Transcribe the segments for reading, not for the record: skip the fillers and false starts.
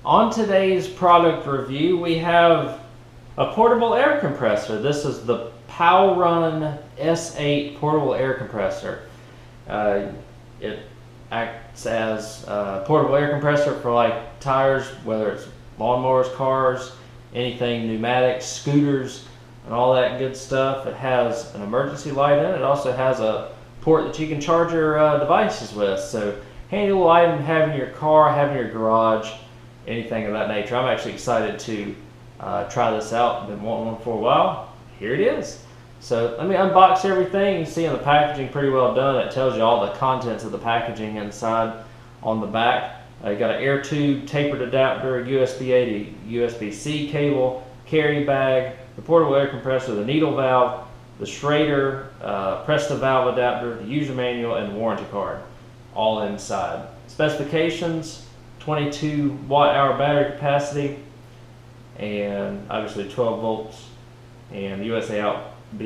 On today's product review, we have a portable air compressor. This is the Powrun S8 portable air compressor. It acts as a portable air compressor for like tires, whether it's lawnmowers, cars, anything pneumatics, scooters, and all that good stuff. It has an emergency light in it. It also has a port that you can charge your devices with. So handy little item to have in your car, have in your garage, anything of that nature. I'm actually excited to try this out. Been wanting one for a while. Here it is. So let me unbox everything. You see in the packaging, pretty well done. It tells you all the contents of the packaging inside on the back. You got an air tube, tapered adapter, USB-A to USB-C cable, carry bag, the portable air compressor, the needle valve, the Schrader, press the valve adapter, the user manual, and warranty card, all inside. Specifications: 22 watt-hour battery capacity, and obviously 12 volts, and USB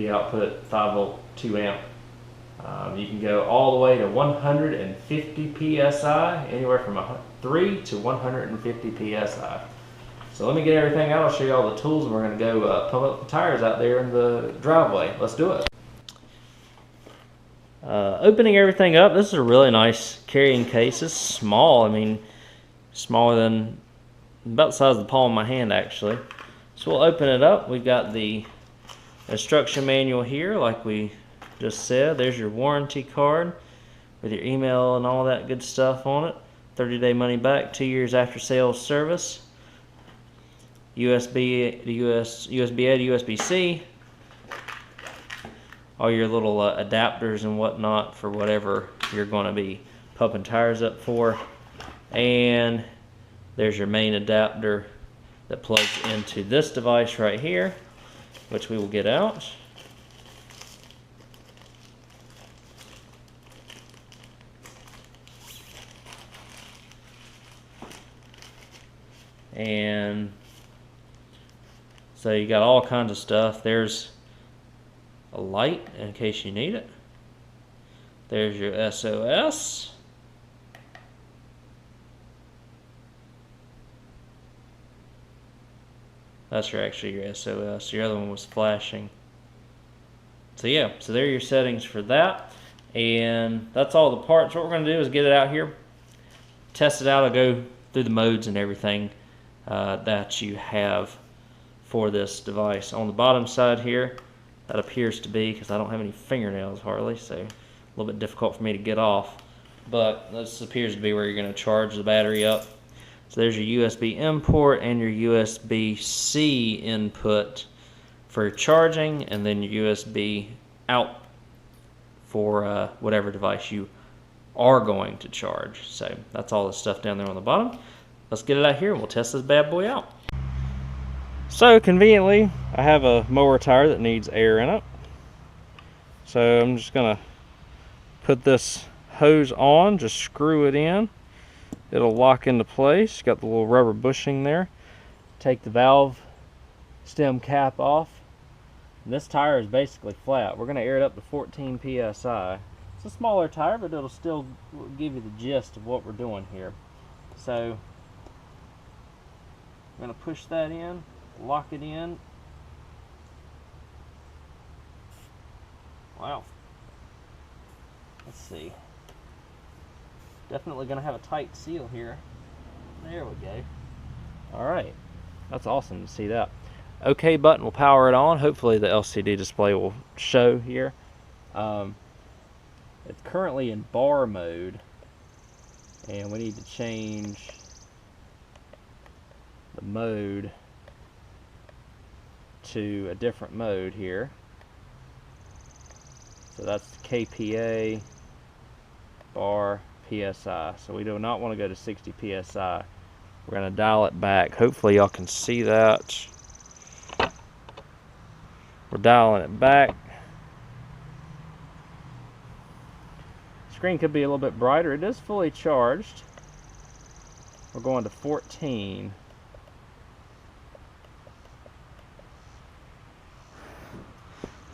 output 5 volt 2 amp. You can go all the way to 150 psi, anywhere from 3 to 150 psi. So let me get everything out. I'll show you all the tools, and we're going to go pump up the tires out there in the driveway. Let's do it. Opening everything up, this is a really nice carrying case. It's small. I mean, smaller than about the size of the palm of my hand, actually. So we'll open it up. We've got the instruction manual here, like we just said. There's your warranty card with your email and all that good stuff on it. 30-day money back, 2 years after sales service. USB to USB-A to USB-C. All your little adapters and whatnot for whatever you're going to be pumping tires up for. And there's your main adapter that plugs into this device right here, which we will get out. And so you got all kinds of stuff. There's a light in case you need it. There's your SOS. That's actually your SOS. Your other one was flashing. So yeah, so there are your settings for that. And that's all the parts. What we're going to do is get it out here, test it out. I'll go through the modes and everything that you have for this device. On the bottom side here, that appears to be, because I don't have any fingernails hardly, so a little bit difficult for me to get off. But this appears to be where you're going to charge the battery up. So there's your USB import and your USB-C input for charging, and then your USB out for whatever device you are going to charge. So that's all the stuff down there on the bottom. Let's get it out here and we'll test this bad boy out. So conveniently, I have a mower tire that needs air in it. So I'm just gonna put this hose on, just screw it in. It'll lock into place. Got the little rubber bushing there. Take the valve stem cap off. And this tire is basically flat. We're gonna air it up to 14 psi. It's a smaller tire, but it'll still give you the gist of what we're doing here. So I'm gonna push that in, lock it in. Wow. Let's see. Definitely gonna have a tight seal here. There we go. Alright. That's awesome to see that. OK button will power it on. Hopefully the LCD display will show here. It's currently in bar mode, and we need to change the mode to a different mode here. So that's KPA bar PSI. So we do not want to go to 60 PSI. We're going to dial it back. Hopefully y'all can see that. We're dialing it back. Screen could be a little bit brighter. It is fully charged. We're going to 14.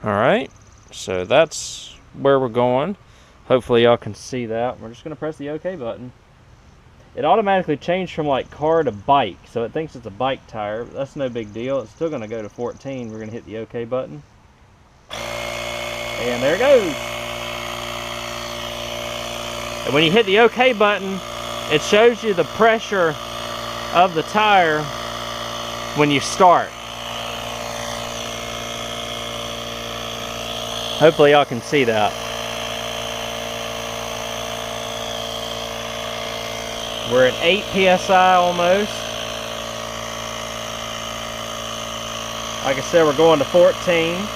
Alright, so that's where we're going. Hopefully y'all can see that. We're just going to press the OK button. it automatically changed from like car to bike, so it thinks it's a bike tire, but that's no big deal. It's still going to go to 14. We're going to hit the OK button. And there it goes. And when you hit the OK button, it shows you the pressure of the tire when you start. Hopefully y'all can see that. We're at 8 PSI almost. Like I said, we're going to 14.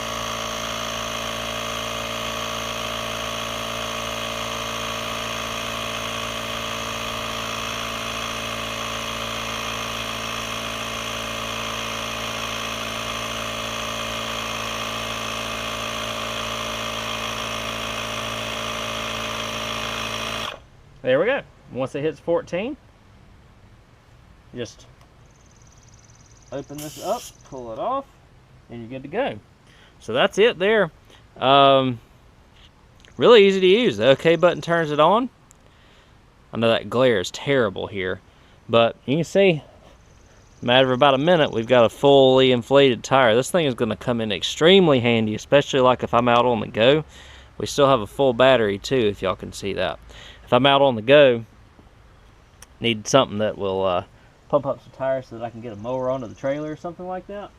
There we go. Once it hits 14, just open this up, pull it off, and you're good to go. So that's it there. Really easy to use. The OK button turns it on. I know that glare is terrible here, but you can see, in a matter of about a minute, we've got a fully inflated tire. This thing is going to come in extremely handy, especially like if I'm out on the go. We still have a full battery too, if y'all can see that. If I'm out on the go, need something that will pump up some tires so that I can get a mower onto the trailer or something like that.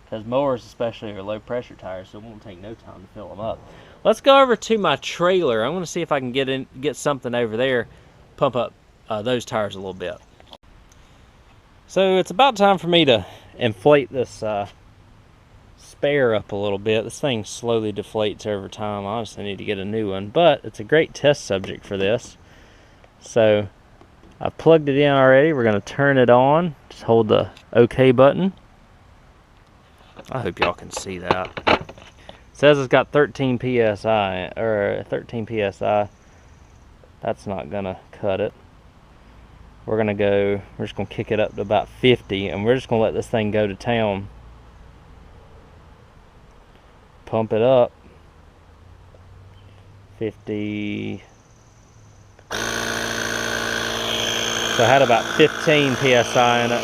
Because mowers especially are low pressure tires, so it won't take no time to fill them up. Let's go over to my trailer. I'm going to see if I can get something over there, pump up those tires a little bit. So it's about time for me to inflate this spare up a little bit. This thing slowly deflates over time. I honestly need to get a new one, but it's a great test subject for this. So I've plugged it in already. We're going to turn it on. Just hold the OK button. I hope y'all can see that. It says it's got 13 PSI, or 13 PSI. That's not going to cut it. We're just going to kick it up to about 50, and we're just going to let this thing go to town. Pump it up. 50. So I had about 15 PSI in it.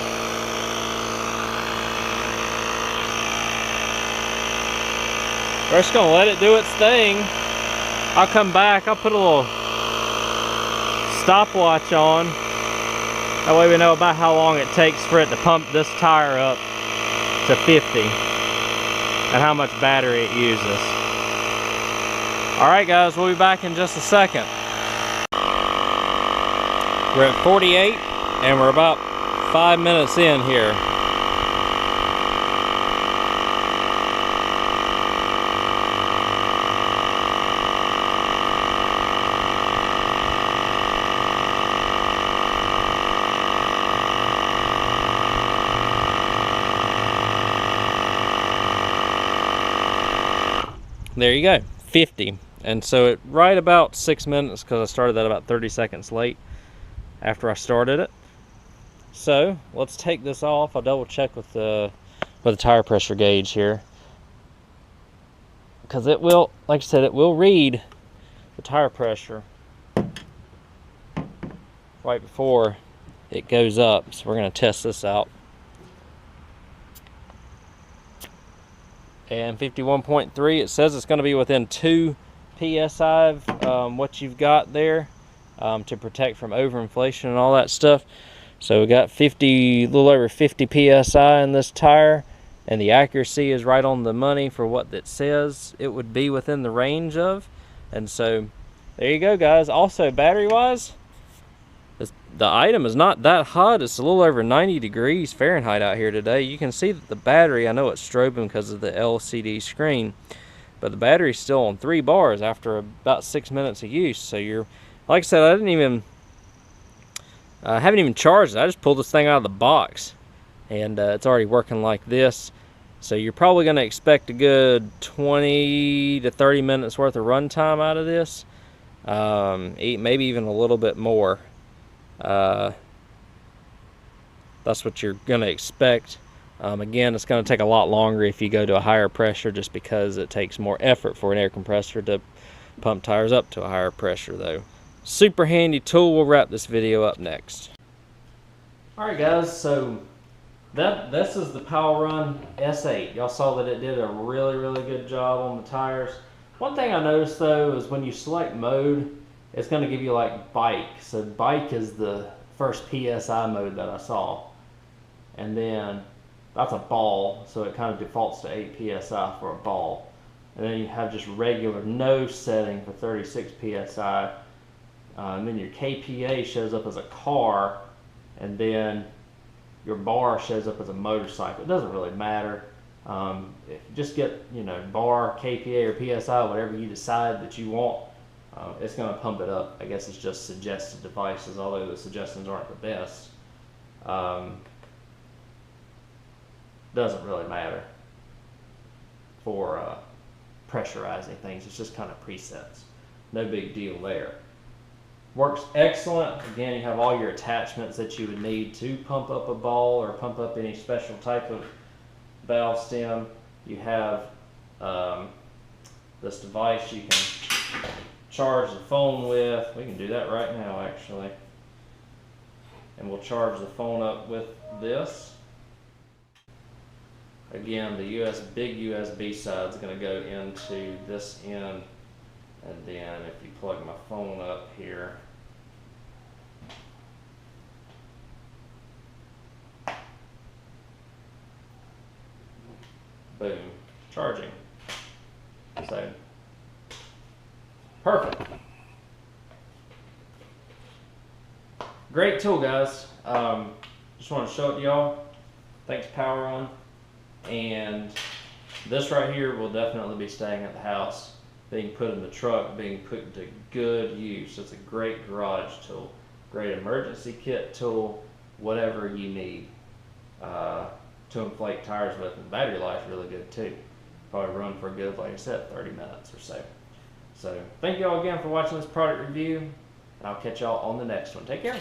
We're just gonna let it do its thing. I'll come back, I'll put a little stopwatch on. That way we know about how long it takes for it to pump this tire up to 50 and how much battery it uses. Alright guys, we'll be back in just a second. We're at 48 and we're about 5 minutes in here. There you go, 50. And so at right about 6 minutes, because I started that about 30 seconds late after I started it. So let's take this off. I'll double check with the tire pressure gauge here, because it will, like I said, it will read the tire pressure right before it goes up. So we're going to test this out. And 51.3, it says it's going to be within 2 PSI of what you've got there to protect from overinflation and all that stuff. So we got a little over 50 PSI in this tire, and the accuracy is right on the money for what it says it would be within the range of. And so there you go guys. Also battery wise, the item is not that hot. It's a little over 90 degrees Fahrenheit out here today. You can see that the battery, I know it's strobing because of the LCD screen, but the battery's still on 3 bars after about 6 minutes of use. So you're, like I said, I haven't even charged it. I just pulled this thing out of the box, and it's already working like this. So you're probably going to expect a good 20 to 30 minutes worth of runtime out of this, maybe even a little bit more. That's what you're going to expect. Again, it's going to take a lot longer if you go to a higher pressure, just because it takes more effort for an air compressor to pump tires up to a higher pressure though. super handy tool. We'll wrap this video up next. Alright guys, so this is the Powrun S8. Y'all saw that it did a really good job on the tires. One thing I noticed though is when you select mode, it's going to give you like bike. So bike is the first PSI mode that I saw. And then that's a ball, so it kind of defaults to 8 PSI for a ball. And then you have just regular no setting for 36 PSI. And then your KPA shows up as a car, and then your bar shows up as a motorcycle. It doesn't really matter. If you just get, bar, KPA, or PSI, whatever you decide that you want, it's going to pump it up. I guess it's just suggested devices, although the suggestions aren't the best. Doesn't really matter for pressurizing things. It's just kind of presets. No big deal there. Works excellent. Again, you have all your attachments that you would need to pump up a ball or pump up any special type of valve stem. You have this device you can charge the phone with. We can do that right now actually. And we'll charge the phone up with this. Again, the big USB side is going to go into this end. And then if you plug my phone up here, boom, charging. So, perfect. Great tool, guys. Just want to show it to y'all. Thanks, Powrun. And this right here will definitely be staying at the house, being put in the truck, being put to good use. It's a great garage tool, great emergency kit tool, whatever you need to inflate tires with. And battery life really good too. Probably run for a good, like I said, 30 minutes or so. So thank you all again for watching this product review, and I'll catch y'all on the next one. Take care.